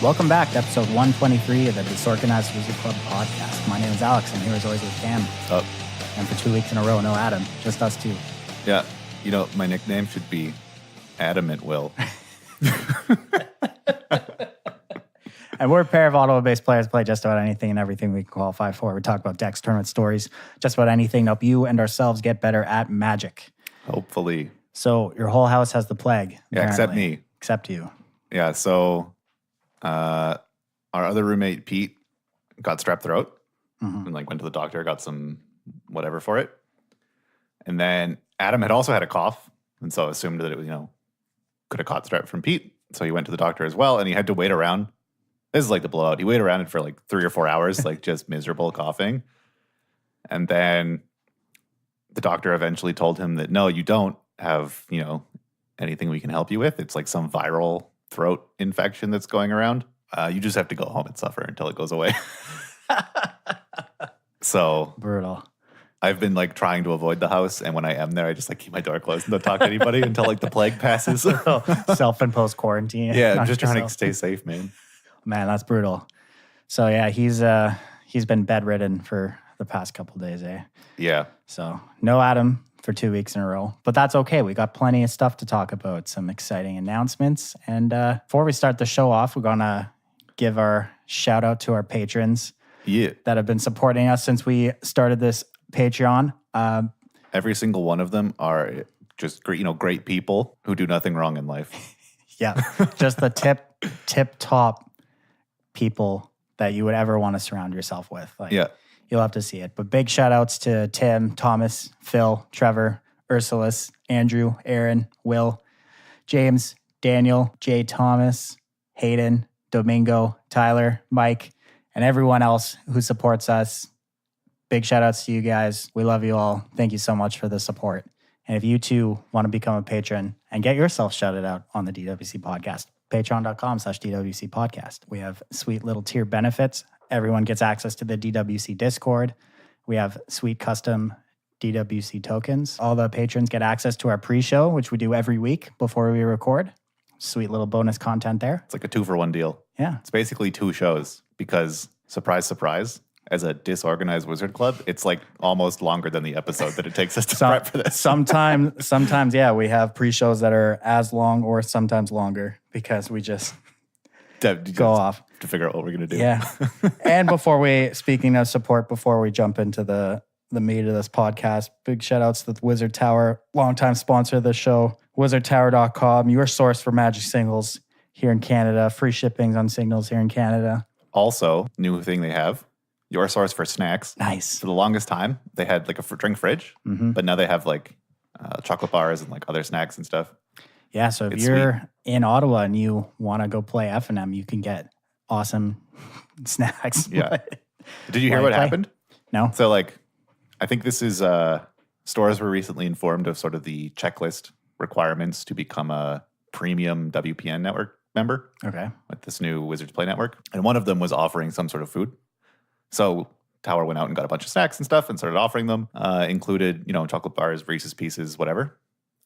Welcome back to episode 123 of the Disorganized Wizard Club podcast. My name is Alex. I'm here as always with Cam. Oh. And for 2 weeks in a row, no Adam, just us two. Yeah, you know, my nickname should be Adam at Will. And we're a pair of auto-based players, play just about anything and everything we can qualify for. We talk about decks, tournament stories, just about anything to help you and ourselves get better at Magic. Hopefully. So your whole house has the plague. Yeah, except me. Except you. Yeah, so our other roommate, Pete, got strep throat and went to the doctor, got some whatever for it. And then Adam had also had a cough, and so assumed that it was, could have caught strep from Pete. So he went to the doctor as well, and he had to wait around. This is like the blowout. He waited around it for like 3 or 4 hours, like just miserable coughing. And then the doctor eventually told him that, no, you don't have, anything we can help you with. It's like some viral throat infection that's going around. You just have to go home and suffer until it goes away. So brutal. I've been like trying to avoid the house, and when I am there, I just like keep my door closed and don't talk to anybody until like the plague passes. Self-imposed quarantine. Yeah, I'm just trying to stay safe, man. Man, that's brutal. So yeah, he's been bedridden for the past couple of days, eh? Yeah. So no Adam for 2 weeks in a row, but that's okay. We got plenty of stuff to talk about, some exciting announcements. And before we start the show off, we're gonna give our shout out to our patrons that have been supporting us since we started this Patreon. Every single one of them are just great people who do nothing wrong in life. Yeah, just the tip top people that you would ever want to surround yourself with. You'll have to see it. But big shout outs to Tim, Thomas, Phil, Trevor, Ursulus, Andrew, Aaron, Will, James, Daniel, Jay Thomas, Hayden, Domingo, Tyler, Mike, and everyone else who supports us. Big shout outs to you guys. We love you all. Thank you so much for the support. And if you too want to become a patron and get yourself shouted out on the DWC podcast, patreon.com/DWC podcast. We have sweet little tier benefits. Everyone gets access to the DWC Discord. We have sweet custom DWC tokens. All the patrons get access to our pre-show, which we do every week before we record. Sweet little bonus content there. It's like a 2-for-1 deal. Yeah. It's basically 2 shows because, surprise, surprise, as a disorganized wizard club, it's like almost longer than the episode that it takes us to prep for this. Sometimes, yeah, we have pre-shows that are as long or sometimes longer because we just go off to figure out what we're going to do. Yeah. And speaking of support, before we jump into the meat of this podcast, big shout outs to the Wizard Tower, longtime sponsor of the show, wizardtower.com, your source for Magic singles here in Canada, free shippings on singles here in Canada. Also, new thing they have, your source for snacks. Nice. For the longest time, they had like a drink fridge, but now they have like chocolate bars and like other snacks and stuff. Yeah, so if you're in Ottawa and you want to go play F&M, you can get awesome snacks. Yeah. Did you hear what happened? No. So I think this is stores were recently informed of sort of the checklist requirements to become a premium WPN network member. Okay. With this new Wizards Play network. And one of them was offering some sort of food. So Tower went out and got a bunch of snacks and stuff and started offering them, included, chocolate bars, Reese's Pieces, whatever.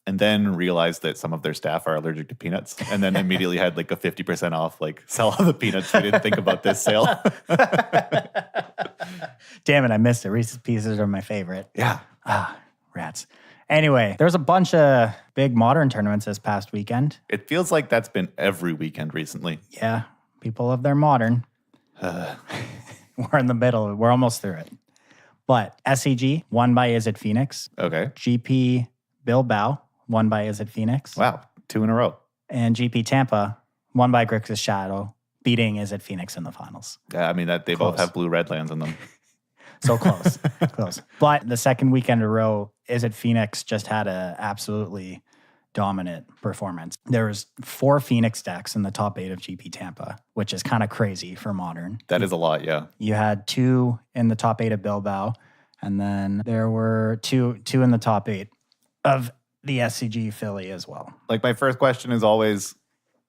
And then realized that some of their staff are allergic to peanuts, and then immediately had like a 50% off, sell all the peanuts. We didn't think about this sale. Damn it, I missed it. Reese's Pieces are my favorite. Yeah. Rats. Anyway, there's a bunch of big Modern tournaments this past weekend. It feels like that's been every weekend recently. Yeah. People love their Modern. We're in the middle. We're almost through it. But SCG, won by Izzet Phoenix. Okay. GP Bilbao, won by Izzet Phoenix. Wow. 2 in a row. And GP Tampa, won by Grixis Shadow, beating Izzet Phoenix in the finals. Yeah, I mean, they both have blue-red lands on them. So close. Close. But the second weekend in a row, Izzet Phoenix just had a absolutely dominant performance. There was 4 Phoenix decks in the top 8 of GP Tampa, which is kind of crazy for Modern. That is a lot, yeah. You had 2 in the top 8 of Bilbao, and then there were two in the top 8 of the SCG Philly as well. My first question is always,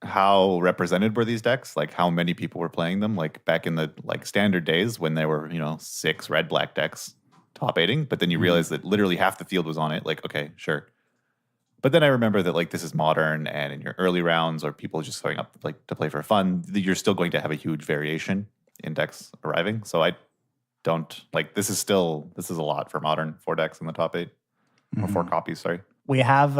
how represented were these decks? How many people were playing them? Back in the standard days when there were 6 red-black decks top 8ing, but then you realize that literally half the field was on it. Okay, sure. But then I remember that like this is Modern, and in your early rounds or people just showing up like to play for fun, you're still going to have a huge variation in decks arriving. So I don't like this is a lot for Modern, 4 decks in the top 8 or 4 copies. Sorry, we have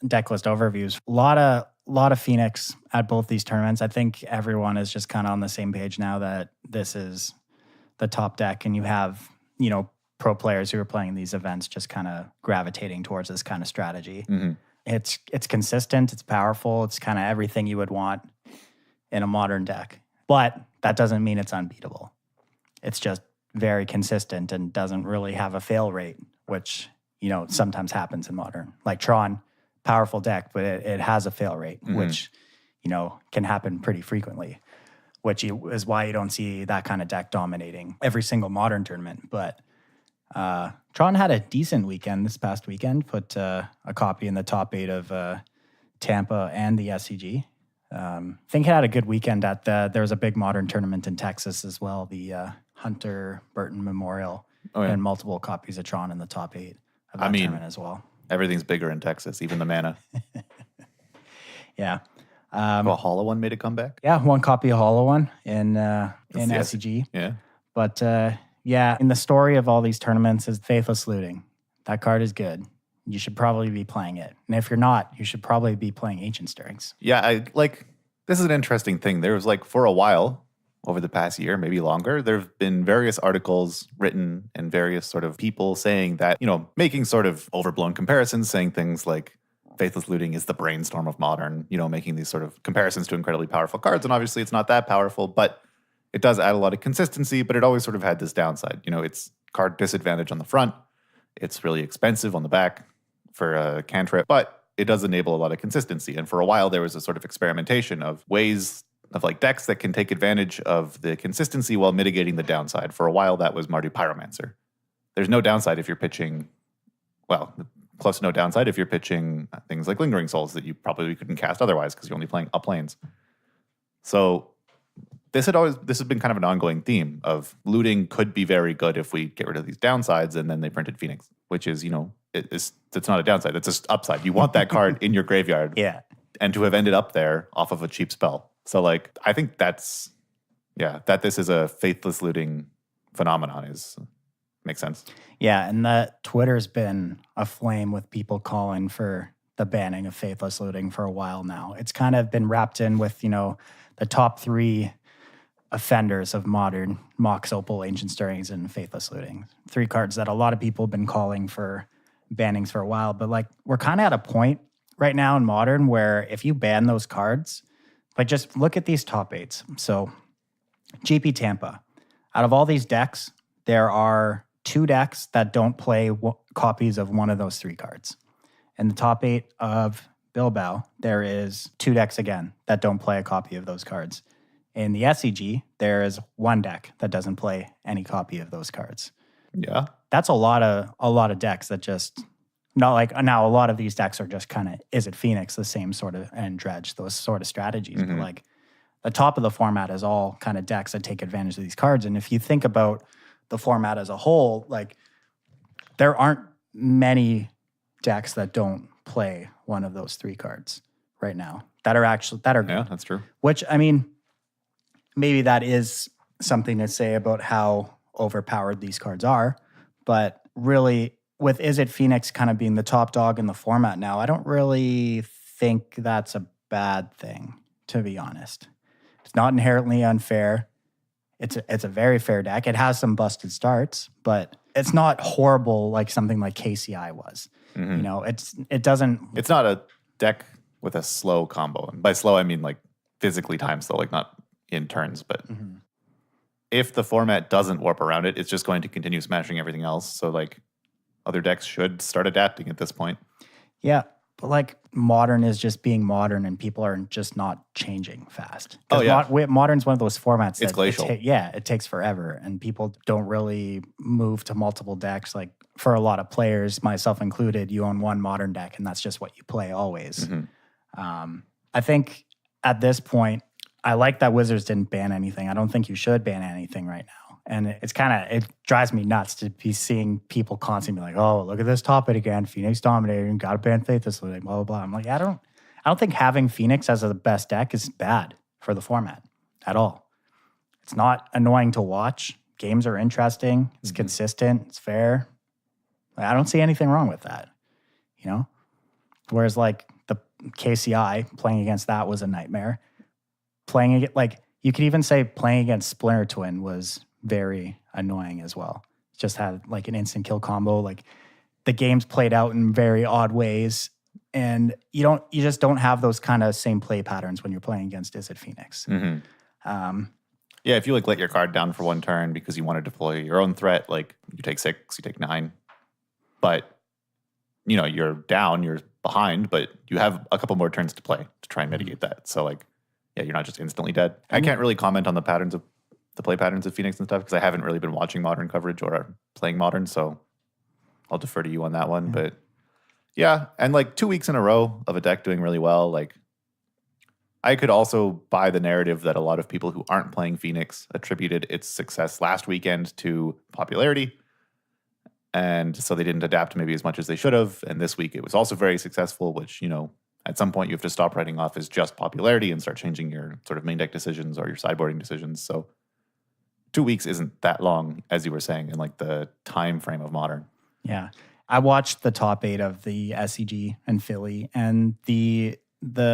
deck list overviews. A lot of Phoenix at both these tournaments. I think everyone is just kind of on the same page now that this is the top deck, and you have pro players who are playing these events just kind of gravitating towards this kind of strategy. It's consistent, it's powerful, it's kind of everything you would want in a Modern deck. But that doesn't mean it's unbeatable. It's just very consistent and doesn't really have a fail rate, which sometimes happens in Modern. Like Tron, powerful deck, but it has a fail rate, which can happen pretty frequently, which is why you don't see that kind of deck dominating every single Modern tournament. But Tron had a decent weekend this past weekend, put a copy in the top 8 of Tampa and the SCG. I think it had a good weekend there was a big Modern tournament in Texas as well, the Hunter Burton Memorial, and multiple copies of Tron in the top 8 of that tournament as well. Everything's bigger in Texas, even the mana. Yeah. A Hollow One made a comeback? Yeah, 1 copy of Hollow One in SCG. Yeah. But in the story of all these tournaments is Faithless Looting. That card is good. You should probably be playing it. And if you're not, you should probably be playing Ancient Stirrings. Yeah, this is an interesting thing. There was for a while, over the past year, maybe longer, there have been various articles written and various sort of people saying that, making sort of overblown comparisons, saying things like Faithless Looting is the brainstorm of Modern, making these sort of comparisons to incredibly powerful cards. And obviously it's not that powerful, but it does add a lot of consistency, but it always sort of had this downside. It's card disadvantage on the front. It's really expensive on the back for a cantrip, but it does enable a lot of consistency. And for a while, there was a sort of experimentation of ways of decks that can take advantage of the consistency while mitigating the downside. For a while, that was Mardu Pyromancer. There's no downside if you're pitching, close to no downside if you're pitching things like Lingering Souls that you probably couldn't cast otherwise because you're only playing up lanes. So this has been kind of an ongoing theme of looting could be very good if we get rid of these downsides, and then they printed Phoenix, which is, it's not a downside, it's just upside. You want that card in your graveyard. Yeah. And to have ended up there off of a cheap spell. So I think that this is a Faithless Looting phenomenon makes sense. Yeah, and that Twitter's been aflame with people calling for the banning of Faithless Looting for a while now. It's kind of been wrapped in with, the top 3 offenders of Modern: Mox Opal, Ancient Stirrings, and Faithless Looting. 3 cards that a lot of people have been calling for bannings for a while. But we're kind of at a point right now in Modern where if you ban those cards, just look at these top 8s. So GP Tampa, out of all these decks, there are 2 decks that don't play copies of one of those 3 cards. In the top 8 of Bilbao, there is 2 decks again that don't play a copy of those cards. In the SCG, there is 1 deck that doesn't play any copy of those cards. Yeah. That's a lot of decks that just not now a lot of these decks are just kind of Izzet Phoenix, the same sort of, and Dredge, those sort of strategies. Mm-hmm. But the top of the format is all kind of decks that take advantage of these cards. And if you think about the format as a whole, there aren't many decks that don't play one of those 3 cards right now that are good. Yeah, that's true. Which, maybe that is something to say about how overpowered these cards are. But really, with Izzet Phoenix kind of being the top dog in the format now, I don't really think that's a bad thing, to be honest. It's not inherently unfair. It's a very fair deck. It has some busted starts, but it's not horrible like something like KCI was. Mm-hmm. It's not a deck with a slow combo. And by slow, I mean physically timed slow, not in turns. But if the format doesn't warp around it, it's just going to continue smashing everything else. So other decks should start adapting at this point. Yeah, but Modern is just being Modern, and people are just not changing fast. Oh yeah, Modern's one of those formats. It's glacial. It takes forever, and people don't really move to multiple decks. For a lot of players, myself included, you own 1 Modern deck, and that's just what you play always. Mm-hmm. I think at this point, I like that Wizards didn't ban anything. I don't think you should ban anything right now. And it drives me nuts to be seeing people constantly like, oh, look at this top 8 again. Phoenix dominating, got to ban Faithless, blah, blah, blah. I'm like, I don't think having Phoenix as the best deck is bad for the format at all. It's not annoying to watch. Games are interesting. It's consistent. It's fair. I don't see anything wrong with that, you know? Whereas like the KCI, playing against that was a nightmare. You could even say playing against Splinter Twin was very annoying as well. Just had like an instant kill combo. Like the games played out in very odd ways. And you just don't have those kind of same play patterns when you're playing against Izzet Phoenix. Yeah, if you like let your card down for one turn because you want to deploy your own threat, like you take 6, you take 9, but you're down, you're behind, but you have a couple more turns to play to try and mitigate that. So like, yeah, you're not just instantly dead. I can't really comment on the play patterns of Phoenix and stuff because I haven't really been watching Modern coverage or playing Modern, so I'll defer to you on that one. Yeah. But yeah, and like 2 weeks in a row of a deck doing really well, like I could also buy the narrative that a lot of people who aren't playing Phoenix attributed its success last weekend to popularity. And so they didn't adapt maybe as much as they should have. And this week it was also very successful, which, at some point you have to stop writing off as just popularity and start changing your sort of main deck decisions or your sideboarding decisions. So 2 weeks isn't that long, as you were saying, in like the time frame of Modern. Yeah. I watched the top 8 of the SCG and Philly, and the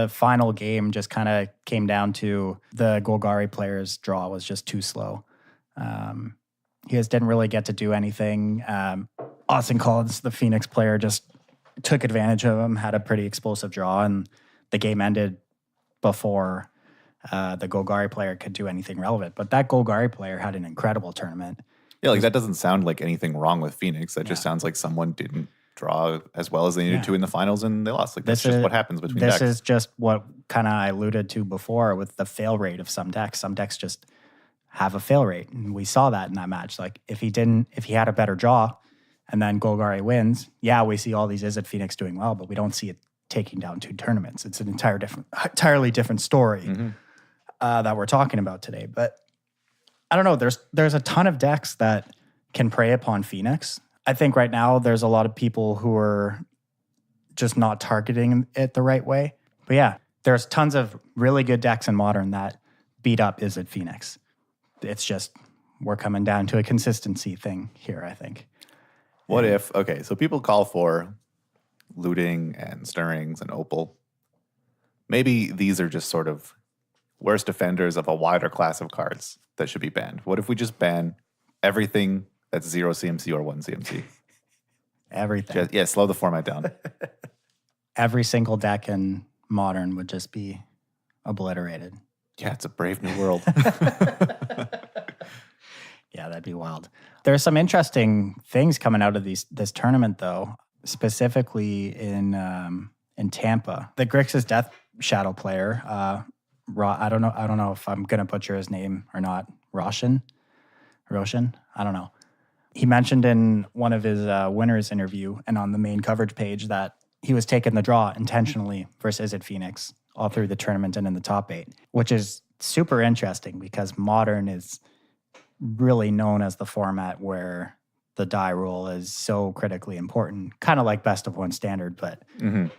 final game just kind of came down to the Golgari player's draw was just too slow. He just didn't really get to do anything. Austin Collins, the Phoenix player, just took advantage of him, had a pretty explosive draw, and the game ended before the Golgari player could do anything relevant. But that Golgari player had an incredible tournament. Yeah, like that doesn't sound like anything wrong with Phoenix. That just sounds like someone didn't draw as well as they needed to in the finals and they lost. Like that's just what happens between decks. This is just what kind of I alluded to before with the fail rate of some decks. Some decks just have a fail rate. And we saw that in that match. Like if he had a better draw and then Golgari wins, we see all these Izzet Phoenix doing well, but we don't see it taking down 2 tournaments. It's an entirely different story that we're talking about today. But I don't know. There's a ton of decks that can prey upon Phoenix. I think right now there's a lot of people who are just not targeting it the right way. But yeah, there's tons of really good decks in Modern that beat up Izzet Phoenix. It's just we're coming down to a consistency thing here, I think. So people call for looting and stirrings and opal. Maybe these are just sort of worst offenders of a wider class of cards that should be banned. What if we just ban everything that's 0 CMC or 1 CMC? Everything. Slow the format down. Every single deck in Modern would just be obliterated. Yeah, it's a brave new world. Yeah, that'd be wild. There's some interesting things coming out of this tournament, though, specifically in Tampa. The Grixis Death Shadow player, I don't know if I'm gonna butcher his name or not. Roshan, I don't know. He mentioned in one of his winners interview and on the main coverage page that he was taking the draw intentionally versus Izzet Phoenix all through the tournament and in the top 8, which is super interesting because Modern is really known as the format where the die roll is so critically important, kind of like best of 1 standard, but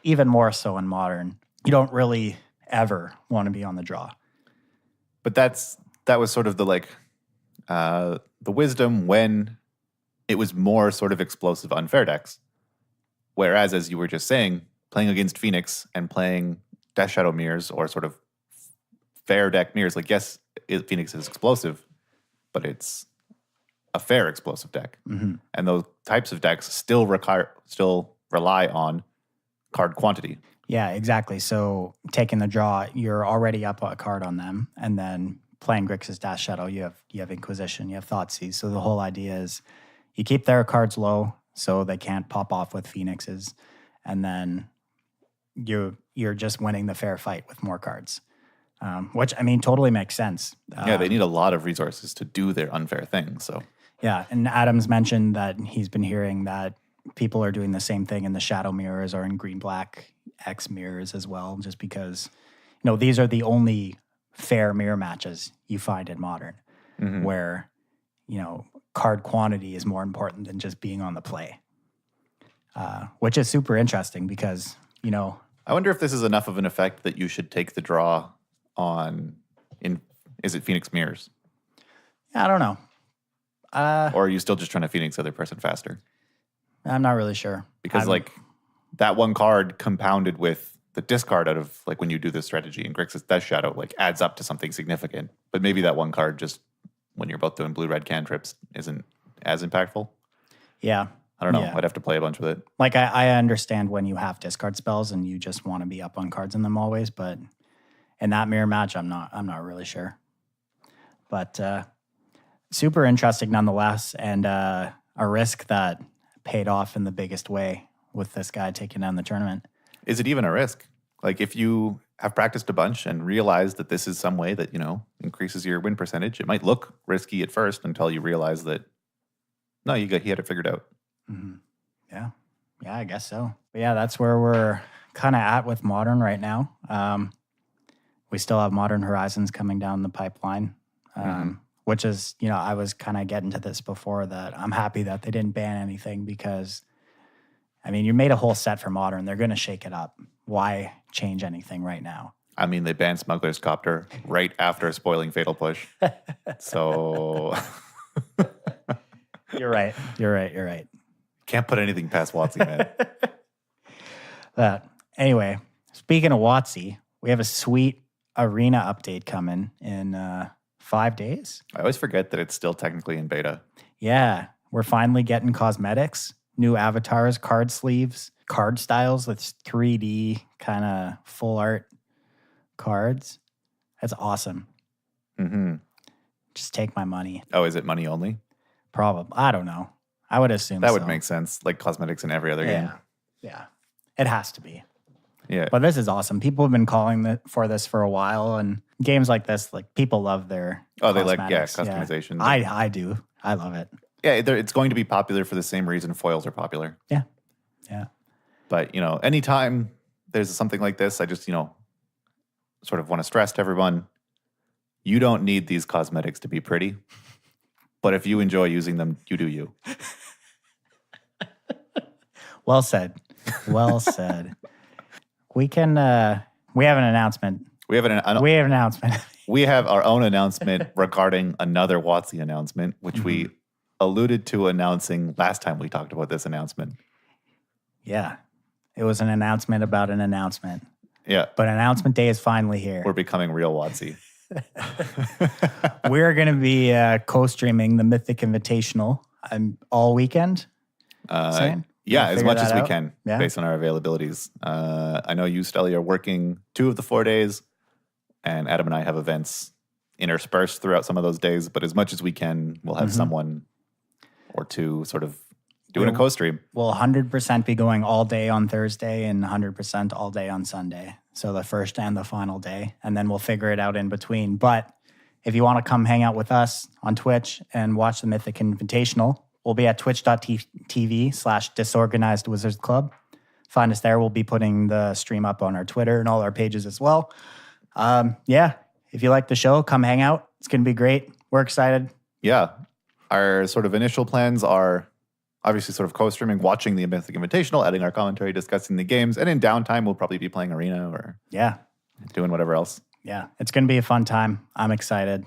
even more so in Modern. You don't really ever want to be on the draw. But that was sort of the wisdom when it was more sort of explosive unfair decks. Whereas, as you were just saying, playing against Phoenix and playing Death Shadow mirrors or sort of fair deck mirrors, like yes, Phoenix is explosive, but it's a fair explosive deck. And those types of decks still rely on card quantity. Yeah, exactly. So taking the draw, you're already up a card on them, and then playing Grixis Death Shadow, you have Inquisition, you have Thoughtseize. So the whole idea is you keep their cards low so they can't pop off with Phoenixes, and then you're just winning the fair fight with more cards, which I mean totally makes sense. They need a lot of resources to do their unfair thing. So yeah, and Adams mentioned that he's been hearing that people are doing the same thing in the Shadow mirrors or in green-black X mirrors as well, just because these are the only fair mirror matches you find in Modern, where card quantity is more important than just being on the play, which is super interesting because, I wonder if this is enough of an effect that you should take the draw on Izzet Phoenix mirrors. I don't know. Or are you still just trying to Phoenix the other person faster? I'm not really sure. Because that one card compounded with the discard out of when you do this strategy in Grixis Death Shadow adds up to something significant. But maybe that one card just when you're both doing blue-red cantrips isn't as impactful. Yeah. I don't know. Yeah. I'd have to play a bunch with it. I understand when you have discard spells and you just want to be up on cards in them always, but in that mirror match, I'm not really sure. But super interesting nonetheless, and a risk that paid off in the biggest way with this guy taking down the tournament. Is it even a risk? If you have practiced a bunch and realize that this is some way that, increases your win percentage, it might look risky at first until you realize that, no, he had it figured out. Mm-hmm. Yeah. Yeah, I guess so. But yeah, that's where we're kind of at with Modern right now. We still have Modern Horizons coming down the pipeline, which is, I was kind of getting to this before that I'm happy that they didn't ban anything because, you made a whole set for Modern. They're going to shake it up. Why change anything right now? They banned Smuggler's Copter right after spoiling Fatal Push. So... You're right. Can't put anything past WotC, man. Anyway, speaking of WotC, we have a sweet arena update coming in 5 days. I always forget that it's still technically in beta. Yeah, we're finally getting cosmetics, new avatars, card sleeves, card styles with 3D kind of full art cards. That's awesome. Mm-hmm. Just take my money. Oh, is it money only? Probably. I don't know. I would assume that would make sense. Like cosmetics in every other game. Yeah. It has to be. Yeah. But this is awesome. People have been calling for this for a while, and games like this, people love their cosmetics. Customization. Yeah. I do. I love it. Yeah, it's going to be popular for the same reason foils are popular. Yeah. But, anytime there's something like this, I just, sort of want to stress to everyone, you don't need these cosmetics to be pretty. But if you enjoy using them, you do you. Well said. Well said. We have an announcement. We have an announcement. We have our own announcement regarding another WotC announcement, which we alluded to announcing last time we talked about this announcement. Yeah. It was an announcement about an announcement. Yeah. But announcement day is finally here. We're becoming real WotC. We're going to be co-streaming the Mythic Invitational all weekend. Yeah, as much as we can, based on our availabilities. I know you, Stelly, are working 2 of the 4 days, and Adam and I have events interspersed throughout some of those days. But as much as we can, we'll have someone or two sort of doing a co-stream. We'll 100% be going all day on Thursday and 100% all day on Sunday. So the first and the final day, and then we'll figure it out in between. But if you want to come hang out with us on Twitch and watch the Mythic Invitational, we'll be at twitch.tv/Disorganized Wizards Club. Find us there. We'll be putting the stream up on our Twitter and all our pages as well. If you like the show, come hang out. It's going to be great. We're excited. Yeah. Our sort of initial plans are obviously sort of co-streaming, watching the Mythic Invitational, adding our commentary, discussing the games. And in downtime, we'll probably be playing Arena or doing whatever else. Yeah, it's going to be a fun time. I'm excited.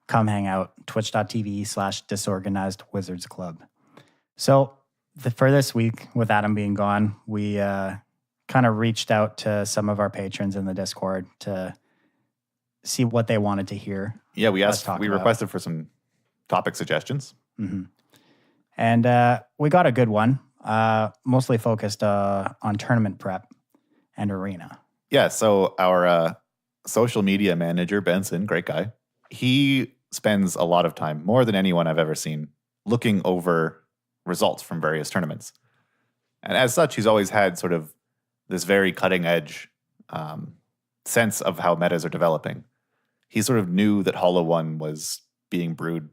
Come hang out. Twitch.tv/Disorganized Wizards Club. So for this week, with Adam being gone, we kind of reached out to some of our patrons in the Discord to see what they wanted to hear. Yeah, we requested for some topic suggestions. Mm-hmm. And we got a good one, mostly focused on tournament prep and Arena. Yeah, so our social media manager, Benson, great guy, he spends a lot of time, more than anyone I've ever seen, looking over results from various tournaments. And as such, he's always had sort of this very cutting-edge sense of how metas are developing. He sort of knew that Hollow One was being brewed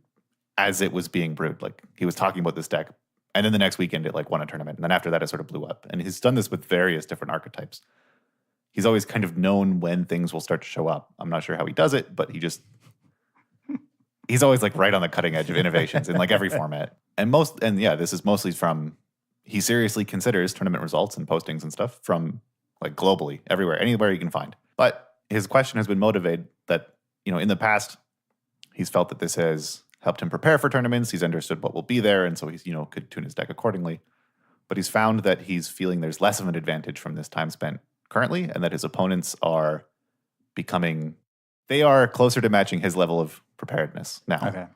as it was being brewed. Like, he was talking about this deck, and then the next weekend it won a tournament, and then after that it sort of blew up. And he's done this with various different archetypes. He's always kind of known when things will start to show up. I'm not sure how he does it, but he just he's always like right on the cutting edge of innovations in like every format. And this is mostly from, he seriously considers tournament results and postings and stuff from like globally, everywhere, anywhere you can find. But his question has been motivated that, in the past, he's felt that this has helped him prepare for tournaments. He's understood what will be there. And so he's, could tune his deck accordingly. But he's found that he's feeling there's less of an advantage from this time spent currently, and that his opponents are they are closer to matching his level of preparedness now. Okay.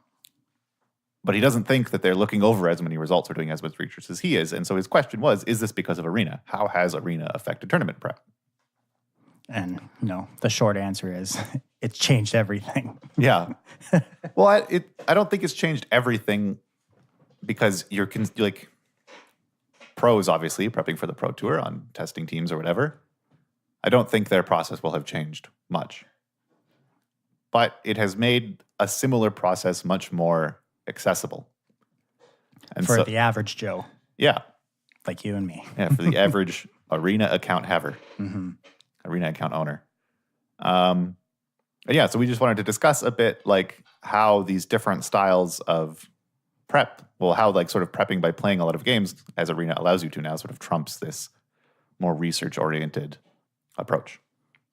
But he doesn't think that they're looking over as many results or doing as much research as he is. And so his question was, is this because of Arena? How has Arena affected tournament prep? And, the short answer is it's changed everything. Yeah. Well, I don't think it's changed everything because you're like pros, obviously, prepping for the Pro Tour on testing teams or whatever. I don't think their process will have changed much. But it has made a similar process much more accessible. And for the average Joe. Yeah. Like you and me. Yeah, for the average Arena account haver. Mm-hmm. Arena account owner. So we just wanted to discuss a bit like how these different styles of prep, how like sort of prepping by playing a lot of games as Arena allows you to now sort of trumps this more research-oriented approach.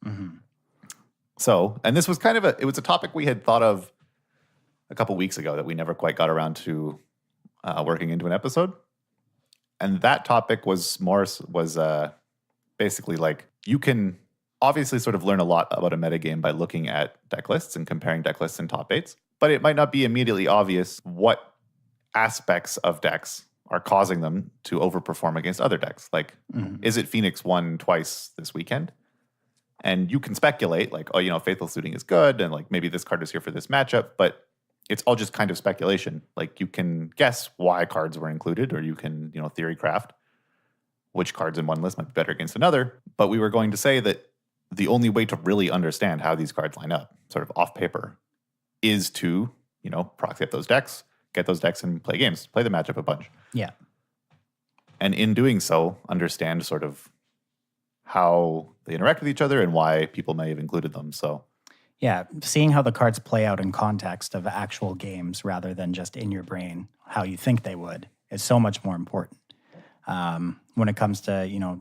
Mm-hmm. So, and this was it was a topic we had thought of a couple weeks ago that we never quite got around to working into an episode. And that topic was basically like, you can obviously sort of learn a lot about a metagame by looking at deck lists and comparing deck lists and top eights, but it might not be immediately obvious what aspects of decks are causing them to overperform against other decks. Like, Izzet Phoenix won twice this weekend. And you can speculate, like, Faithful Suiting is good, and like maybe this card is here for this matchup, but it's all just kind of speculation. Like, you can guess why cards were included, or you can, theory craft which cards in one list might be better against another. But we were going to say that the only way to really understand how these cards line up, sort of off paper, is to, proxy up those decks, get those decks and play games, play the matchup a bunch. Yeah. And in doing so, understand sort of how they interact with each other and why people may have included them. So, yeah, seeing how the cards play out in context of actual games rather than just in your brain, how you think they would, is so much more important. When it comes to,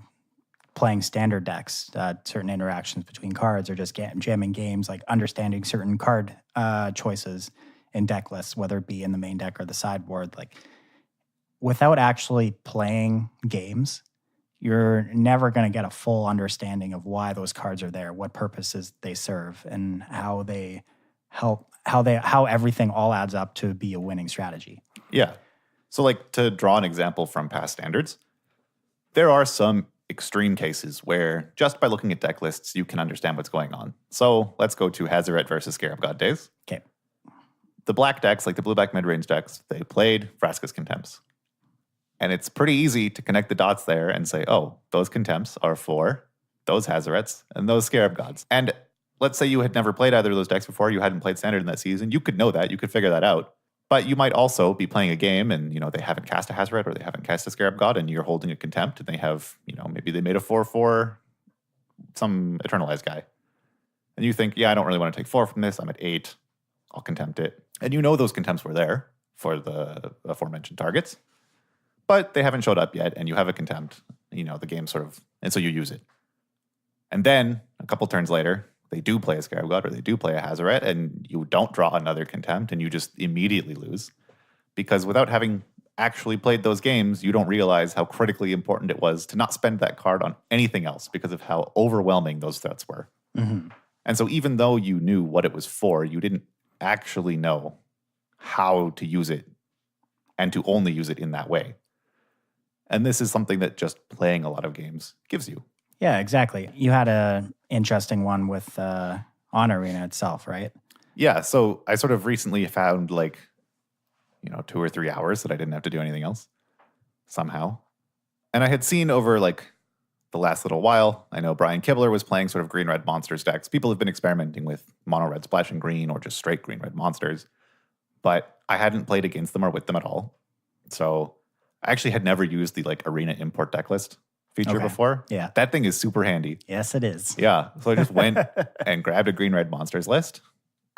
playing standard decks, certain interactions between cards or just jamming games, like understanding certain card choices in deck lists, whether it be in the main deck or the sideboard, like without actually playing games, you're never going to get a full understanding of why those cards are there, what purposes they serve, and how they help, how everything all adds up to be a winning strategy. Yeah. So like, to draw an example from past standards, there are some extreme cases where just by looking at deck lists, you can understand what's going on. So let's go to Hazoret versus Scarab God days. Okay. The black decks, like the blue-black mid-range decks, they played Vraska's Contempts. And it's pretty easy to connect the dots there and say, oh, those Contempts are for those Hazarets and those Scarab Gods. And let's say you had never played either of those decks before, you hadn't played Standard in that season, you could know that, you could figure that out. But you might also be playing a game and, they haven't cast a Hazoret or they haven't cast a Scarab God and you're holding a Contempt and they have, maybe they made a 4/4, some Eternalized guy. And you think, yeah, I don't really want to take 4 from this. I'm at 8. I'll Contempt it. And those Contempts were there for the aforementioned targets. But they haven't showed up yet, and you have a Contempt, the game sort of, and so you use it. And then, a couple turns later, they do play a Scarab God or they do play a Hazoret, and you don't draw another Contempt, and you just immediately lose. Because without having actually played those games, you don't realize how critically important it was to not spend that card on anything else because of how overwhelming those threats were. Mm-hmm. And so even though you knew what it was for, you didn't actually know how to use it and to only use it in that way. And this is something that just playing a lot of games gives you. Yeah, exactly. You had an interesting one with on Arena itself, right? Yeah, so I sort of recently found 2 or 3 hours that I didn't have to do anything else somehow. And I had seen over the last little while, I know Brian Kibler was playing sort of green-red monsters decks. People have been experimenting with mono-red splash and green or just straight green-red monsters. But I hadn't played against them or with them at all. So I actually had never used the Arena import deck list feature before. Yeah. That thing is super handy. Yes, it is. Yeah. So I just went and grabbed a green-red monsters list,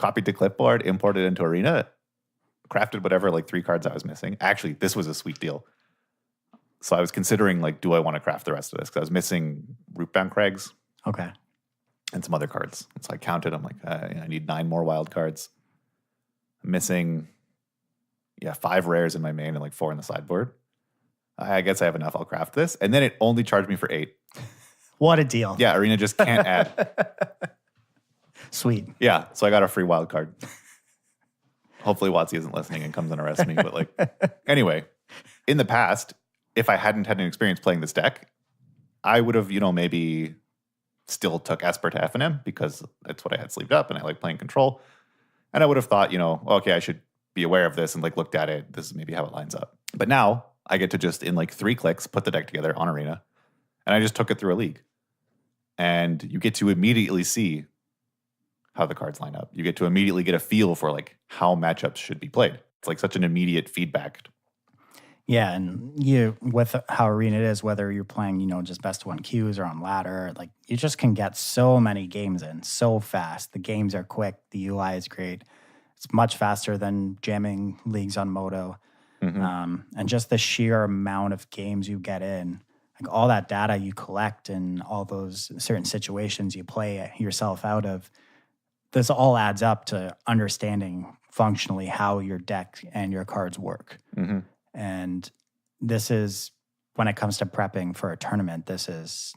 copied to clipboard, imported into Arena, crafted whatever, like 3 cards I was missing. Actually, this was a sweet deal. So I was considering, like, do I want to craft the rest of this? Because I was missing Rootbound Crags. Okay. And some other cards. And so I counted. I'm like, I need 9 more wild cards. I'm missing, 5 rares in my main and like 4 in the sideboard. I guess I have enough. I'll craft this. And then it only charged me for 8. What a deal. Yeah, Arena just can't add. Sweet. Yeah, so I got a free wild card. Hopefully WotC isn't listening and comes and arrests me. But like, anyway, in the past, if I hadn't had an experience playing this deck, I would have, maybe still took Esper to FNM because that's what I had sleeved up and I like playing control. And I would have thought, okay, I should be aware of this and like looked at it. This is maybe how it lines up. But now I get to just in like 3 clicks put the deck together on Arena, and I just took it through a league. And you get to immediately see how the cards line up. You get to immediately get a feel for like how matchups should be played. It's like such an immediate feedback. Yeah, and with how Arena it is, whether you're playing, just best of 1 queues or on ladder, like you just can get so many games in so fast. The games are quick. The UI is great. It's much faster than jamming leagues on Moto. Mm-hmm. And just the sheer amount of games you get in, like all that data you collect and all those certain situations you play yourself out of, this all adds up to understanding functionally how your deck and your cards work. Mm-hmm. And this is, when it comes to prepping for a tournament, this is,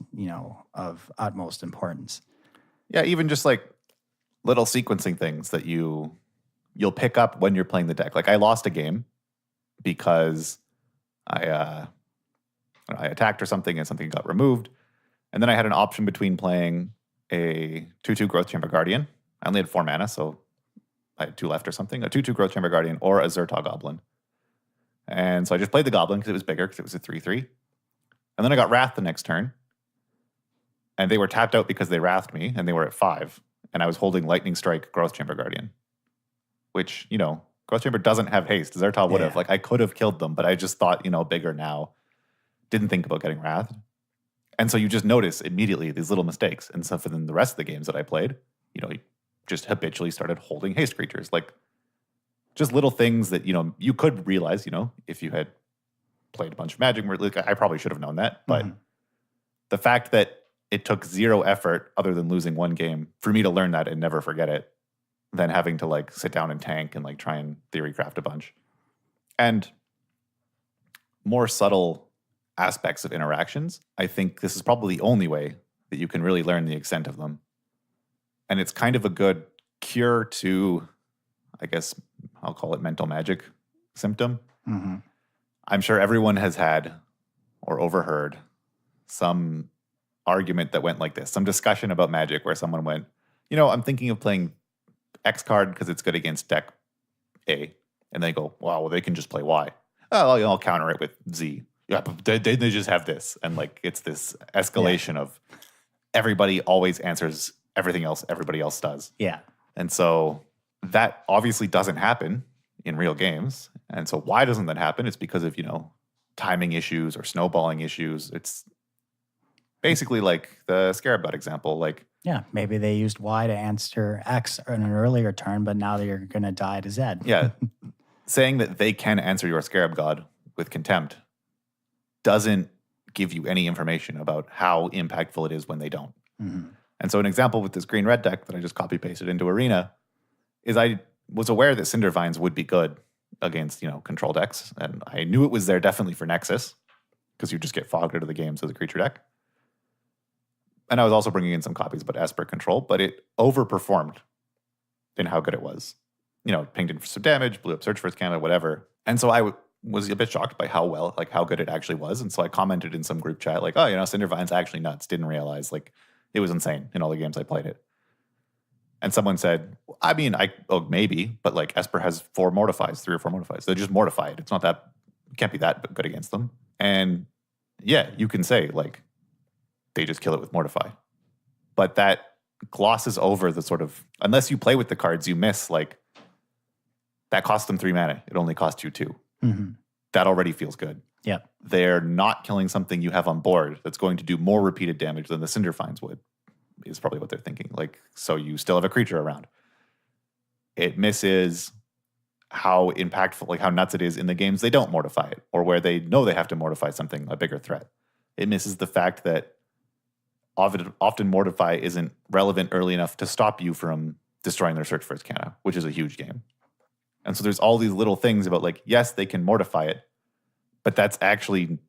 of utmost importance. Yeah, even just like little sequencing things that you'll pick up when you're playing the deck. Like I lost a game because I attacked or something and something got removed. And then I had an option between playing a 2/2 Growth Chamber Guardian. I only had 4 mana, so I had 2 left or something. A 2/2 Growth Chamber Guardian or a Zertog Goblin. And so I just played the Goblin because it was bigger, because it was a 3/3. And then I got Wrath the next turn. And they were tapped out because they Wrathed me, and they were at 5. And I was holding Lightning Strike Growth Chamber Guardian, which, Growth Chamber doesn't have haste. Zertog would have. Like, I could have killed them, but I just thought, bigger now. Didn't think about getting Wrathed. And so you just notice immediately these little mistakes. And so for then the rest of the games that I played, you just habitually started holding haste creatures. Like, just little things that, you could realize, if you had played a bunch of Magic, like, I probably should have known that. But the fact that it took 0 effort other than losing 1 game for me to learn that and never forget it, than having to like sit down and tank and like try and theory craft a bunch. And more subtle aspects of interactions, I think this is probably the only way that you can really learn the extent of them. And it's kind of a good cure to, I guess I'll call it mental magic symptom. Mm-hmm. I'm sure everyone has had or overheard some argument that went like this, some discussion about Magic where someone went, I'm thinking of playing X card because it's good against deck A. And they go, wow, well, they can just play Y. Oh, I'll counter it with Z. Yeah, but they just have this. And like, it's this escalation of everybody always answers everything else everybody else does. Yeah. And so that obviously doesn't happen in real games. And so why doesn't that happen? It's because of, timing issues or snowballing issues. It's basically like the Scarab God example. Like, yeah, maybe they used Y to answer X in an earlier turn, but now they're going to die to Z. Yeah. Saying that they can answer your Scarab God with contempt doesn't give you any information about how impactful it is when they don't. Mm-hmm. And so an example with this green-red deck that I just copy-pasted into Arena is I was aware that Cindervines would be good against, control decks. And I knew it was there definitely for Nexus, because you just get fogged out of the games as a creature deck. And I was also bringing in some copies about Esper control, but it overperformed in how good it was. Pinged in for some damage, blew up Search for Canada, whatever. And so I was a bit shocked by how good it actually was. And so I commented in some group chat, like, oh, Cindervine's actually nuts. Didn't realize, like, it was insane in all the games I played it. And someone said, I mean, maybe, but like Esper has 3 or 4 Mortifies. They're just mortified. It's not that, it can't be that good against them. And yeah, you can say, like, they just kill it with Mortify. But that glosses over the sort of, unless you play with the cards, you miss, like, that cost them 3 mana. It only cost you 2. Mm-hmm. That already feels good. Yeah. They're not killing something you have on board that's going to do more repeated damage than the Cindervines would, is probably what they're thinking. Like, so you still have a creature around. it misses how impactful, like how nuts it is in the games they don't mortify it, or where they know they have to mortify something, a bigger threat. It misses the fact that often mortify isn't relevant early enough to stop you from destroying their Search for its Canna, which is a huge game. And so there's all these little things about like, yes, they can mortify it, but that's actually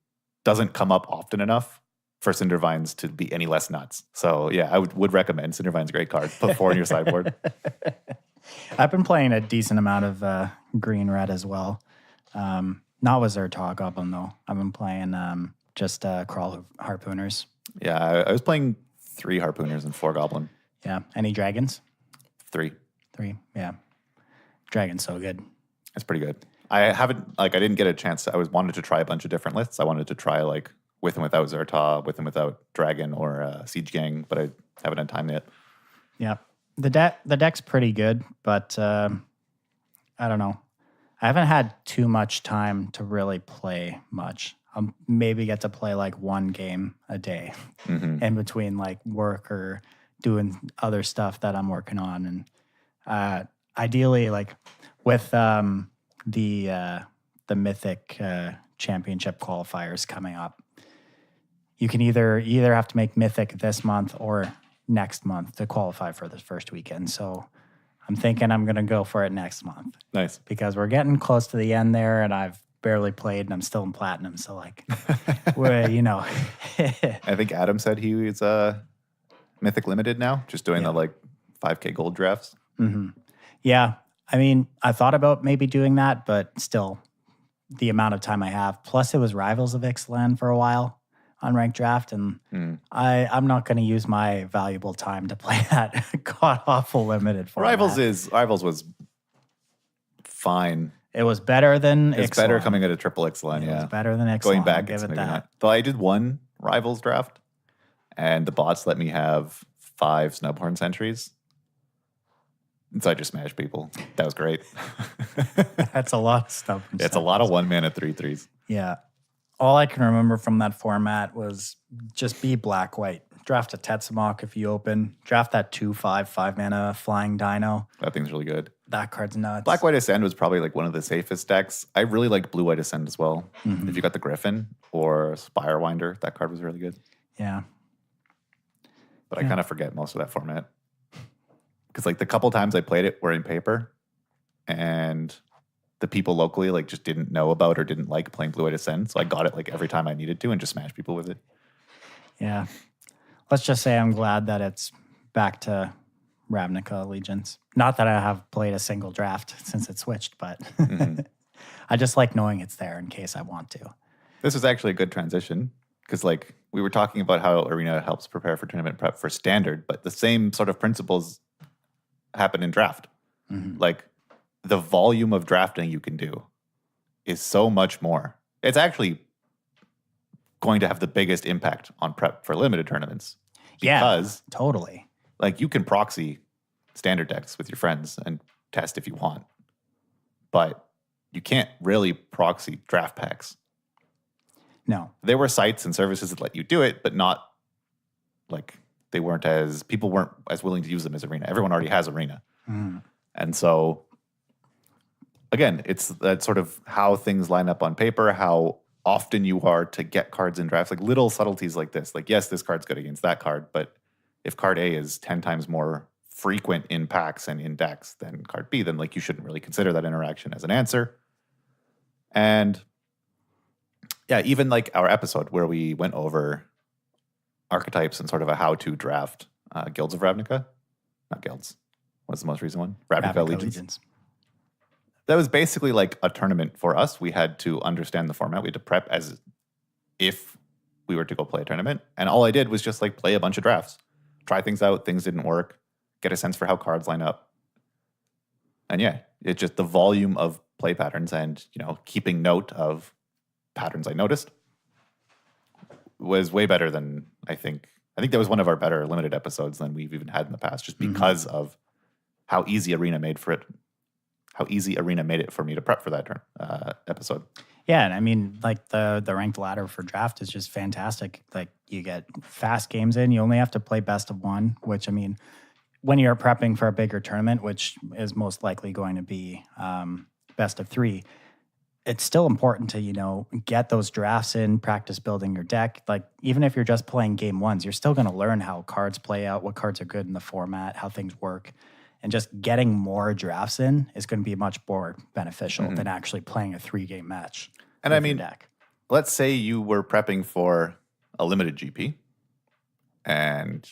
doesn't come up often enough for Cindervines to be any less nuts. So yeah, I would recommend Cindervine's a great card. Put 4 in your sideboard. I've been playing a decent amount of green-red as well. Not with Zertog Goblin, though. I've been playing just Crawl Harpooners. Yeah, I was playing 3 Harpooners and 4 Goblin. Yeah. Any dragons? 3. 3, yeah. Dragon's so good. It's pretty good. I didn't get a chance. I wanted to try a bunch of different lists. I wanted to try like with and without Zerta, with and without Dragon or Siege Gang, but I haven't had time yet. Yeah. The deck's pretty good, but I don't know. I haven't had too much time to really play much. I'll maybe get to play like 1 game a day in between like work or doing other stuff that I'm working on. And ideally, like with the Mythic Championship qualifiers coming up, you can either have to make Mythic this month or next month to qualify for the first weekend. So I'm thinking I'm going to go for it next month. Nice. Because we're getting close to the end there, and I've barely played, and I'm still in Platinum. So, like, we're, I think Adam said he was Mythic Limited now, just doing the, like, 5K gold drafts. Mm-hmm. Yeah. I mean, I thought about maybe doing that, but still, the amount of time I have. Plus, it was Rivals of Ixalan for a while on ranked draft, and I'm not going to use my valuable time to play that god-awful limited format. Rivals was fine. It was better than It's Ixalan. better coming at a triple Ixalan, It yeah. was better than Ixalan. Going back, I'll give it maybe that. not. But I did 1 Rivals draft, and the bots let me have 5 Snubhorn Sentries. And so I just smashed people. That was great. That's a lot of stuff. It's a lot of 1-mana 3/3s. Yeah. All I can remember from that format was just be black-white. Draft a Tetsamok if you open. Draft that 2/5 5-mana Flying Dino. That thing's really good. That card's nuts. Black-White Ascend was probably like one of the safest decks. I really liked Blue-White Ascend as well. If you got the Griffin or Spirewinder, that card was really good. Yeah. But I kind of forget most of that format. Because like the couple times I played it were in paper, and the people locally like just didn't know about or didn't like playing Blue-White Ascend. So I got it like every time I needed to and just smashed people with it. Yeah. Let's just say I'm glad that it's back to Ravnica Allegiance. Not that I have played a single draft since it switched, but I just like knowing it's there in case I want to. This was actually a good transition because like we were talking about how Arena helps prepare for tournament prep for Standard, but the same sort of principles happen in draft. Like the volume of drafting you can do is so much more. It's actually going to have the biggest impact on prep for limited tournaments. Because, totally. Like you can proxy Standard decks with your friends and test if you want, but you can't really proxy draft packs. No. There were sites and services that let you do it, but not like people weren't as willing to use them as Arena. Everyone already has Arena. And so again, it's that sort of how things line up on paper, how often you are to get cards in drafts, like little subtleties like this. Like, yes, this card's good against that card, but if card A is 10 times more frequent in packs and in decks than card B, then like you shouldn't really consider that interaction as an answer. And yeah, even like our episode where we went over archetypes and sort of a how-to draft Guilds of Ravnica. Not Guilds. What's the most recent one? Ravnica Allegiance. That was basically like a tournament for us. We had to understand the format. We had to prep as if we were to go play a tournament. And all I did was just like play a bunch of drafts. Try things out. Things didn't work. Get a sense for how cards line up. And yeah, it's just the volume of play patterns and, keeping note of patterns I noticed was way better than I think that was one of our better limited episodes than we've even had in the past, just because of how easy Arena made it for me to prep for that episode. Yeah, and I mean, like the ranked ladder for draft is just fantastic. Like you get fast games in. You only have to play best of one, which I mean, when you're prepping for a bigger tournament, which is most likely going to be best of 3, it's still important to, get those drafts in, practice building your deck. Like, even if you're just playing game 1s, you're still going to learn how cards play out, what cards are good in the format, how things work. And just getting more drafts in is going to be much more beneficial than actually playing a 3-game match. And I mean, let's say you were prepping for a limited GP and,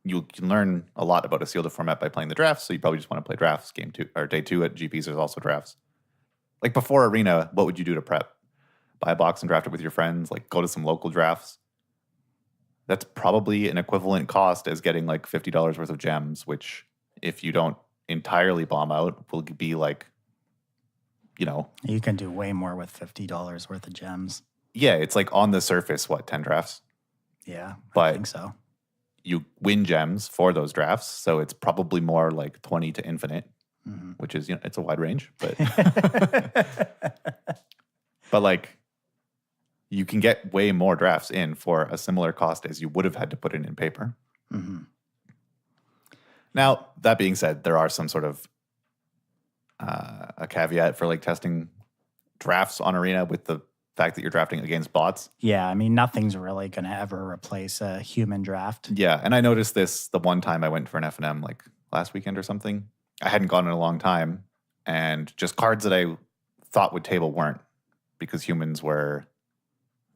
you can learn a lot about a sealed format by playing the drafts. So you probably just want to play drafts game 2 or day 2 at GPs. There's also drafts. Like before Arena, what would you do to prep? Buy a box and draft it with your friends, like go to some local drafts. That's probably an equivalent cost as getting like $50 worth of gems, which if you don't entirely bomb out will be like, You can do way more with $50 worth of gems. Yeah, it's like on the surface, 10 drafts? Yeah, but I think so. You win gems for those drafts, so it's probably more like 20 to infinite, which is, it's a wide range, but but like you can get way more drafts in for a similar cost as you would have had to put it in paper. Now, that being said, there are some sort of a caveat for like testing drafts on Arena with the fact that you're drafting against bots. Yeah, I mean, nothing's really going to ever replace a human draft. Yeah, and I noticed this the one time I went for an F&M like last weekend or something. I hadn't gone in a long time, and just cards that I thought would table weren't, because humans were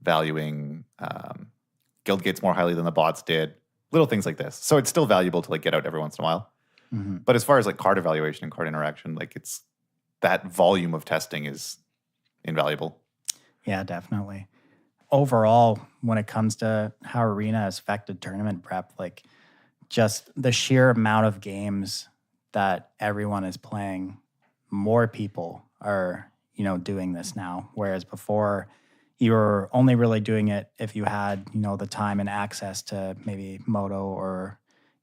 valuing guild gates more highly than the bots did. Little things like this. So it's still valuable to like get out every once in a while. But as far as like card evaluation and card interaction, like it's that volume of testing is invaluable. Yeah, definitely. Overall, when it comes to how Arena has affected tournament prep, like just the sheer amount of games that everyone is playing, more people are, doing this now. Whereas before, you were only really doing it if you had, the time and access to maybe Moto or,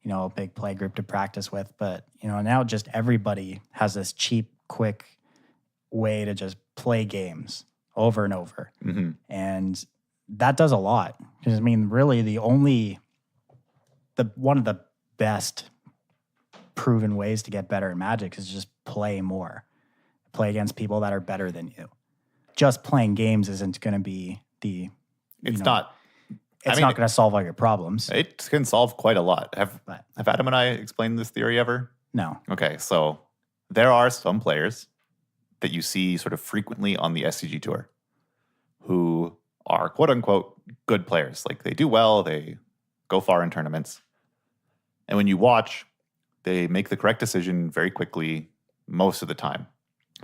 a big play group to practice with. But, now just everybody has this cheap, quick way to just play games over and over. And that does a lot. Because, I mean, really one of the best proven ways to get better in Magic is just play more. Play against people that are better than you. Just playing games isn't going to be It's not going to solve all your problems. It can solve quite a lot. Have Adam and I explained this theory ever? No. Okay, so there are some players that you see sort of frequently on the SCG tour who are quote unquote good players. Like they do well, they go far in tournaments. And when you watch, they make the correct decision very quickly most of the time.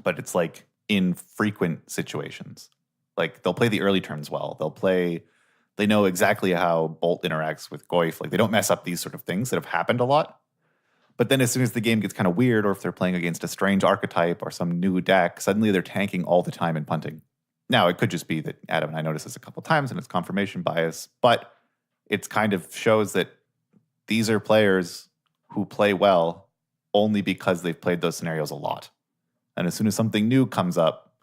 But it's like in frequent situations. Like they'll play the early turns well. They know exactly how Bolt interacts with Goyf. Like they don't mess up these sort of things that have happened a lot. But then as soon as the game gets kind of weird, or if they're playing against a strange archetype or some new deck, suddenly they're tanking all the time and punting. Now, it could just be that Adam and I noticed this a couple times and it's confirmation bias, but it's kind of shows that these are players who play well only because they've played those scenarios a lot. And as soon as something new comes up,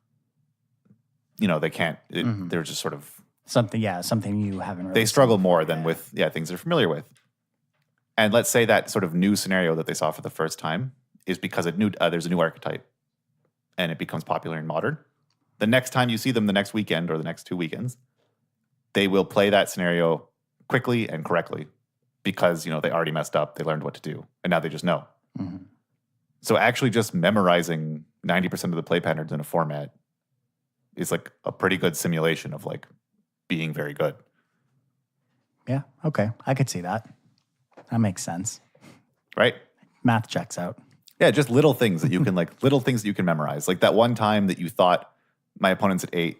they can't, they're just sort of... Something you haven't really... They struggle more than with things they're familiar with. And let's say that sort of new scenario that they saw for the first time is because there's a new archetype and it becomes popular in Modern. The next time you see them the next weekend or the next 2 weekends, they will play that scenario quickly and correctly because, they already messed up. They learned what to do. And now they just know. So actually just memorizing 90% of the play patterns in a format is like a pretty good simulation of like being very good. Yeah. Okay. I could see that. That makes sense. Right? Math checks out. Yeah, just little things that you can little things that you can memorize. Like that one time that you thought my opponent's at 8,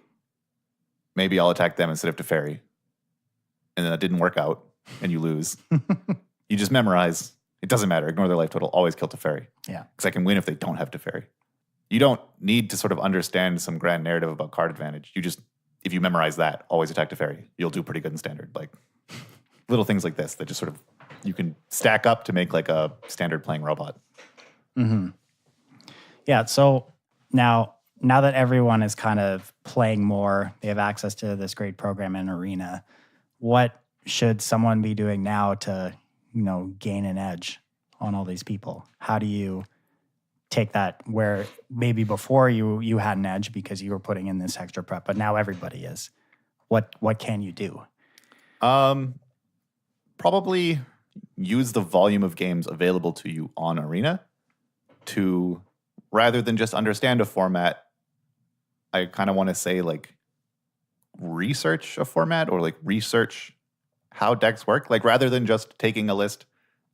maybe I'll attack them instead of Teferi. And then that didn't work out and you lose. You just memorize. It doesn't matter. Ignore their life total. Always kill Teferi. Yeah. Because I can win if they don't have Teferi. You don't need to sort of understand some grand narrative about card advantage. You just, if you memorize that, always attack Teferi. You'll do pretty good in Standard. Like little things like this that just sort of you can stack up to make like a standard playing robot. Yeah. So now that everyone is kind of playing more, they have access to this great program in Arena. What should someone be doing now to, gain an edge on all these people? How do you take that where maybe before you had an edge because you were putting in this extra prep, but now everybody is? What can you do? Probably use the volume of games available to you on Arena to, rather than just understand a format, I kind of want to say like research a format or like research how decks work. Like rather than just taking a list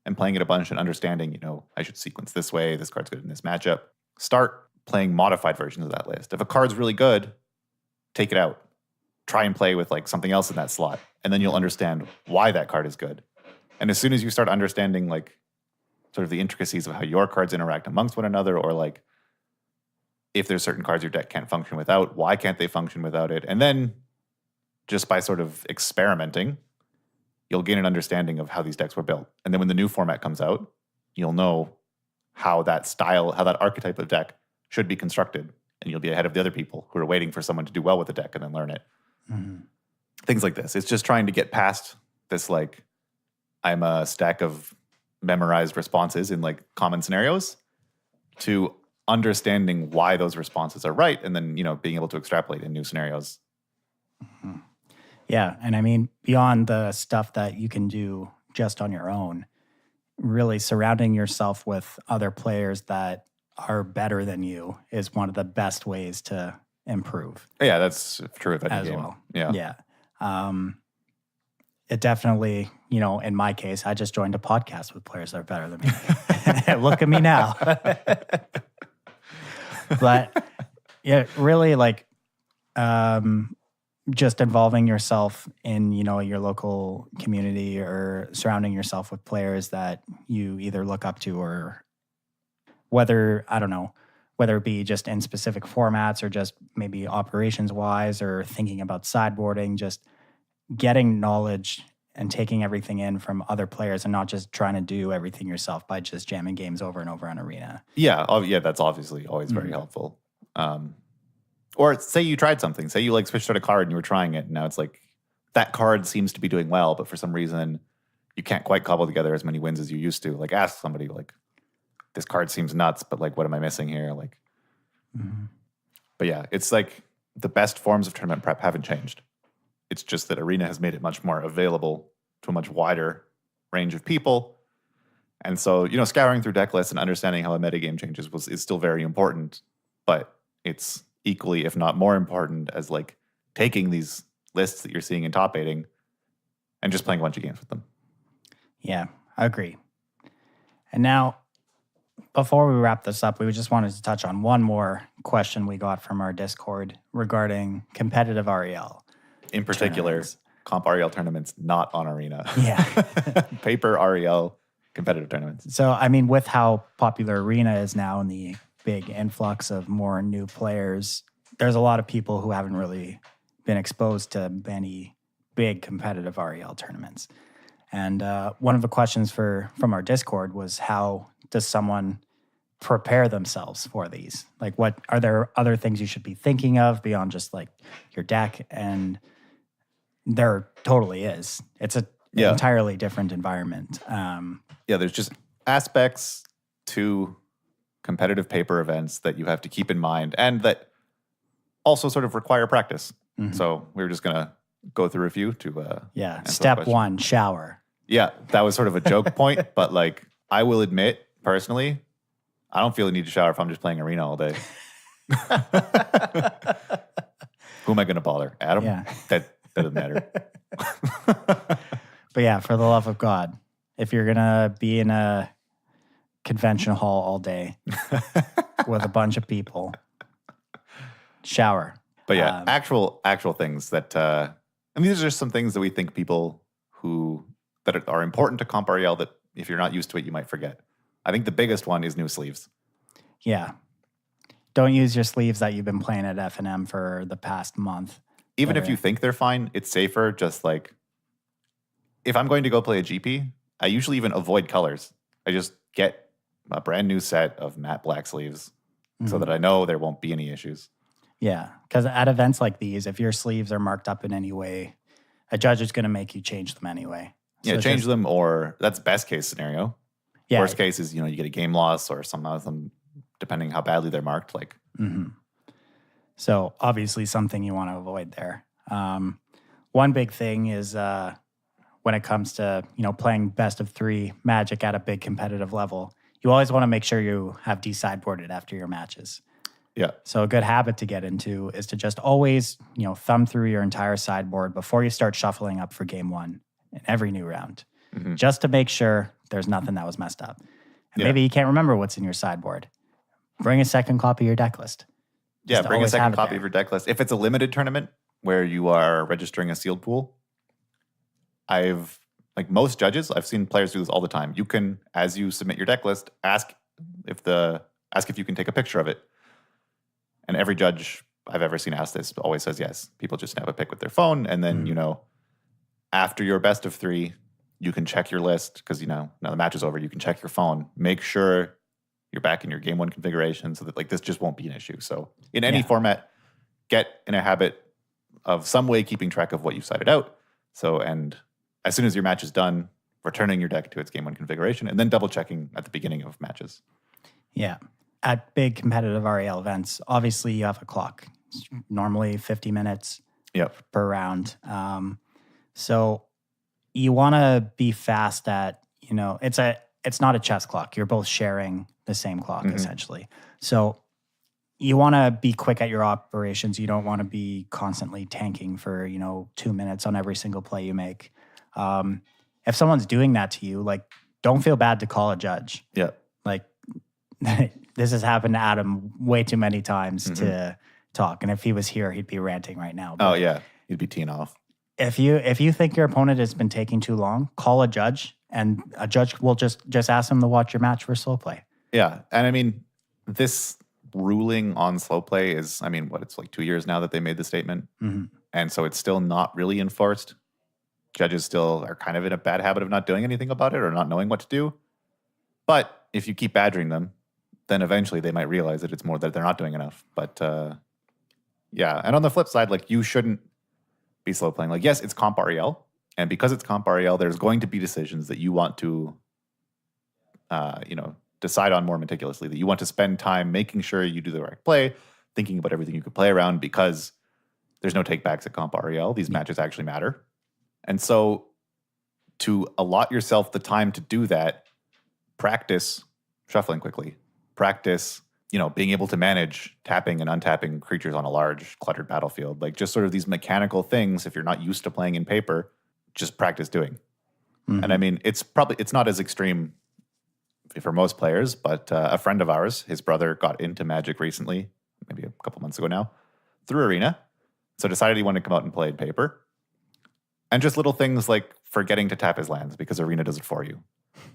and playing it a bunch and understanding, I should sequence this way, this card's good in this matchup. Start playing modified versions of that list. If a card's really good, take it out. Try and play with like something else in that slot. And then you'll understand why that card is good. And as soon as you start understanding like sort of the intricacies of how your cards interact amongst one another, or like if there's certain cards your deck can't function without, why can't they function without it? And then just by sort of experimenting, you'll gain an understanding of how these decks were built. And then when the new format comes out, you'll know how that style, how that archetype of deck should be constructed. And you'll be ahead of the other people who are waiting for someone to do well with the deck and then learn it. Mm-hmm. Things like this. It's just trying to get past this, like, I'm a stack of memorized responses in like common scenarios, to understanding why those responses are right. And then, being able to extrapolate in new scenarios. Mm-hmm. Yeah. And I mean, beyond the stuff that you can do just on your own, really surrounding yourself with other players that are better than you is one of the best ways to improve. Yeah, that's true of any as game. Well. Yeah. It definitely, in my case, I just joined a podcast with players that are better than me. Look at me now. But yeah, really like, just involving yourself in, your local community, or surrounding yourself with players that you either look up to, or whether it be just in specific formats or just maybe operations wise, or thinking about sideboarding, just getting knowledge and taking everything in from other players and not just trying to do everything yourself by just jamming games over and over on Arena. Yeah. That's obviously always very helpful. Or say you tried something. Say you like switched out a card and you were trying it, and now it's like that card seems to be doing well, but for some reason you can't quite cobble together as many wins as you used to. Like ask somebody like, this card seems nuts, but like what am I missing here? Like, But yeah, it's like the best forms of tournament prep haven't changed. It's just that Arena has made it much more available to a much wider range of people. And so, scouring through deck lists and understanding how a metagame changes is still very important, but it's equally, if not more important, as like taking these lists that you're seeing in top 8ing and just playing a bunch of games with them. Yeah, I agree. And now, before we wrap this up, we just wanted to touch on one more question we got from our Discord regarding competitive REL. In particular, comp REL tournaments not on Arena. Yeah. Paper REL competitive tournaments. So, I mean, with how popular Arena is now and the big influx of more new players, there's a lot of people who haven't really been exposed to many big competitive REL tournaments. And one of the questions from our Discord was, how does someone prepare themselves for these? Like, what are there other things you should be thinking of beyond just like your deck? And there totally is. It's an entirely different environment. There's just aspects to competitive paper events that you have to keep in mind, and that also sort of require practice. Mm-hmm. So we were just going to go through a few to Step 1, shower. Yeah, that was sort of a joke point, but like I will admit personally, I don't feel the need to shower if I'm just playing Arena all day. Who am I going to bother? Adam? Yeah. That doesn't matter. But yeah, for the love of God, if you're going to be in a convention hall all day with a bunch of people, shower. But yeah, actual things that, these are just some things that we think people that are important to comp REL that if you're not used to it, you might forget. I think the biggest one is new sleeves. Yeah. Don't use your sleeves that you've been playing at F&M for the past month. Even if you think they're fine, it's safer. Just like, if I'm going to go play a GP, I usually even avoid colors. I just get a brand new set of matte black sleeves so that I know there won't be any issues. Yeah, because at events like these, if your sleeves are marked up in any way, a judge is going to make you change them anyway. So change them, or that's best case scenario. Yeah. Worst case is, you get a game loss or some of them, depending how badly they're marked. Like, So obviously something you want to avoid there. One big thing is when it comes to, playing best of 3 Magic at a big competitive level, you always want to make sure you have de-sideboarded after your matches. Yeah. So a good habit to get into is to just always, thumb through your entire sideboard before you start shuffling up for game 1 in every new round, just to make sure there's nothing that was messed up. And maybe you can't remember what's in your sideboard. Bring a second copy of your deck list. Yeah, bring a second copy of your deck list. If it's a limited tournament where you are registering a sealed pool, most judges, I've seen players do this all the time. You can, as you submit your deck list, ask if you can take a picture of it. And every judge I've ever seen ask this always says yes. People just snap a pic with their phone, and then after your best of 3, you can check your list because now the match is over. You can check your phone, make sure you're back in your game 1 configuration, so that this just won't be an issue. So in any format, get in a habit of some way keeping track of what you've sided out. So, and as soon as your match is done, returning your deck to its game 1 configuration, and then double checking at the beginning of matches. Yeah. At big competitive REL events, obviously you have a clock. It's normally 50 minutes per round. So you want to be fast at, it's not a chess clock. You're both sharing the same clock, essentially. So you want to be quick at your operations. You don't want to be constantly tanking for, 2 minutes on every single play you make. If someone's doing that to you, don't feel bad to call a judge. Yeah. This has happened to Adam way too many times to talk. And if he was here, he'd be ranting right now. But he'd be teeing off. If you think your opponent has been taking too long, call a judge, and a judge will just ask him to watch your match for slow play. Yeah. And this ruling on slow play is, it's 2 years now that they made the statement. And so it's still not really enforced. Judges still are kind of in a bad habit of not doing anything about it or not knowing what to do. But if you keep badgering them, then eventually they might realize that it's more that they're not doing enough. But and on the flip side, you shouldn't be slow playing. Yes, it's comp REL, and because it's comp REL, there's going to be decisions that you want to, decide on more meticulously. That you want to spend time making sure you do the right play, thinking about everything you could play around, because there's no takebacks at comp REL. These matches actually matter, and so to allot yourself the time to do that, practice shuffling quickly. Practice, being able to manage tapping and untapping creatures on a large cluttered battlefield. Just sort of these mechanical things, if you're not used to playing in paper, just practice doing. And it's not as extreme for most players, but a friend of ours, his brother got into Magic recently, maybe a couple months ago now, through Arena. So decided he wanted to come out and play in paper. And just little things like forgetting to tap his lands because Arena does it for you.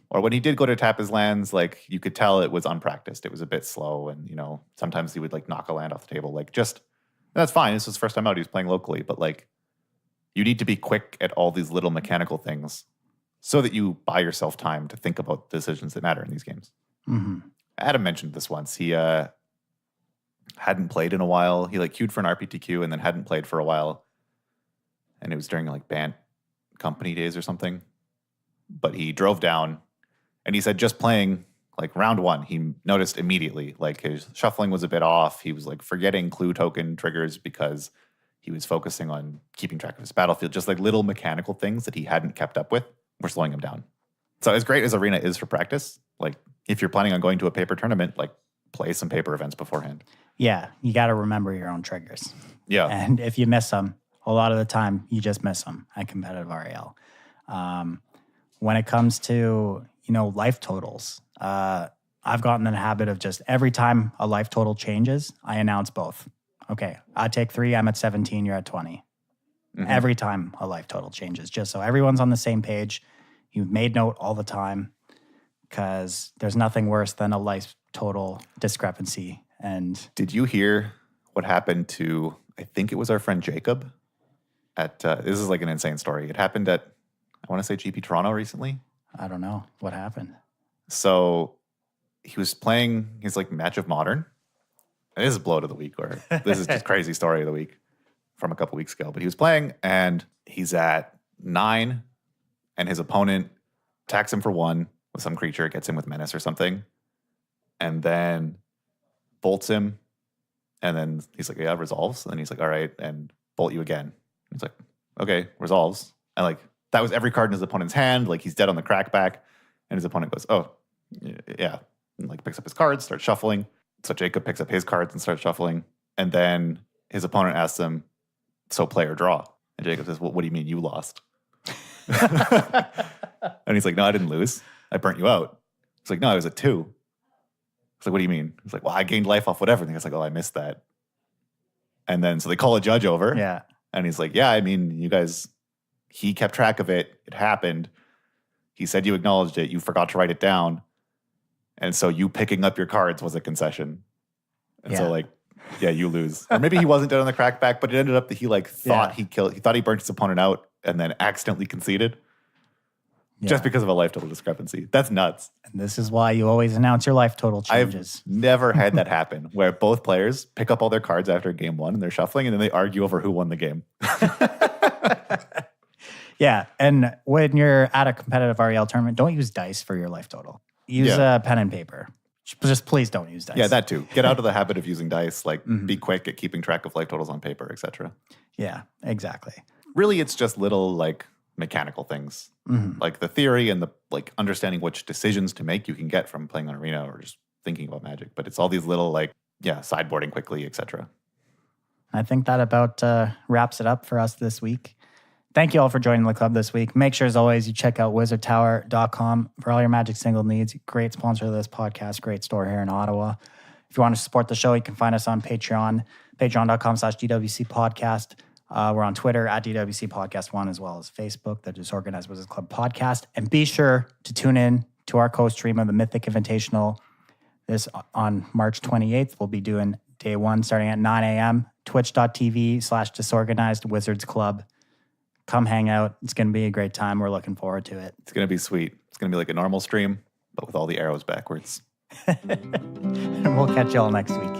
Or when he did go to tap his lands, you could tell it was unpracticed. It was a bit slow, and sometimes he would knock a land off the table. That's fine. This was his first time out. He's playing locally, but you need to be quick at all these little mechanical things so that you buy yourself time to think about decisions that matter in these games. Adam mentioned this once. He hadn't played in a while. He queued for an RPTQ and then hadn't played for a while, and it was during Bant company days or something. But he drove down, and he said just playing round 1, he noticed immediately his shuffling was a bit off. He was forgetting clue token triggers because he was focusing on keeping track of his battlefield. Just little mechanical things that he hadn't kept up with were slowing him down. So as great as Arena is for practice, if you're planning on going to a paper tournament, play some paper events beforehand. Yeah, you got to remember your own triggers. Yeah. And if you miss them, a lot of the time you just miss them at competitive REL. When it comes to, life totals, I've gotten in the habit of just every time a life total changes, I announce both. Okay, I take 3, I'm at 17, you're at 20. Every time a life total changes, just so everyone's on the same page. You've made note all the time, because there's nothing worse than a life total discrepancy. And did you hear what happened to, I think it was our friend Jacob at, this is an insane story. It happened at, I want to say GP Toronto recently. I don't know what happened. So he was playing his match of Modern. And this is blow of the week, or this is just crazy story of the week from a couple weeks ago. But he was playing, and he's at 9, and his opponent attacks him for 1 with some creature, gets him with menace or something, and then bolts him. And then he's like, yeah, resolves. And then he's like, all right, and bolt you again. And he's like, okay, resolves. And like, that was every card in his opponent's hand. Like, he's dead on the crackback. And his opponent goes, oh, yeah. And like, picks up his cards, starts shuffling. So Jacob picks up his cards and starts shuffling. And then his opponent asks him, so play or draw. And Jacob says, well, what do you mean you lost? And he's like, no, I didn't lose. I burnt you out. He's like, no, I was at 2. It's like, what do you mean? He's like, well, I gained life off whatever. And he's like, oh, I missed that. And then so they call a judge over. Yeah. And he's like, yeah, I mean, you guys, he kept track of it. It happened. He said you acknowledged it. You forgot to write it down. And so you picking up your cards was a concession. And so like, yeah, you lose. Or maybe he wasn't dead on the crackback, but it ended up that he like thought he thought he burnt his opponent out and then accidentally conceded. Yeah. Just because of a life total discrepancy. That's nuts. And this is why you always announce your life total changes. I've never had that happen where both players pick up all their cards after game 1 and they're shuffling and then they argue over who won the game. Yeah. And when you're at a competitive REL tournament, don't use dice for your life total. Use pen and paper. Just please don't use dice. Yeah, that too. Get out of the habit of using dice. Like, be quick at keeping track of life totals on paper, etc. Yeah, exactly. Really, it's just little like mechanical things. Like the theory and the like understanding which decisions to make you can get from playing on Arena or just thinking about Magic. But it's all these little like, sideboarding quickly, etc. I think that about wraps it up for us this week. Thank you all for joining the club this week. Make sure, as always, you check out wizardtower.com for all your Magic single needs. Great sponsor of this podcast. Great store here in Ottawa. If you want to support the show, you can find us on Patreon, patreon.com/DWC Podcast. We're on Twitter at DWC Podcast 1, as well as Facebook, the Disorganized Wizards Club Podcast. And be sure to tune in to our co-stream of the Mythic Invitational. This on March 28th. We'll be doing day 1 starting at 9 a.m. Twitch.tv/Disorganized Wizards Club. Come hang out. It's going to be a great time. We're looking forward to it. It's going to be sweet. It's going to be like a normal stream, but with all the arrows backwards. And we'll catch you all next week.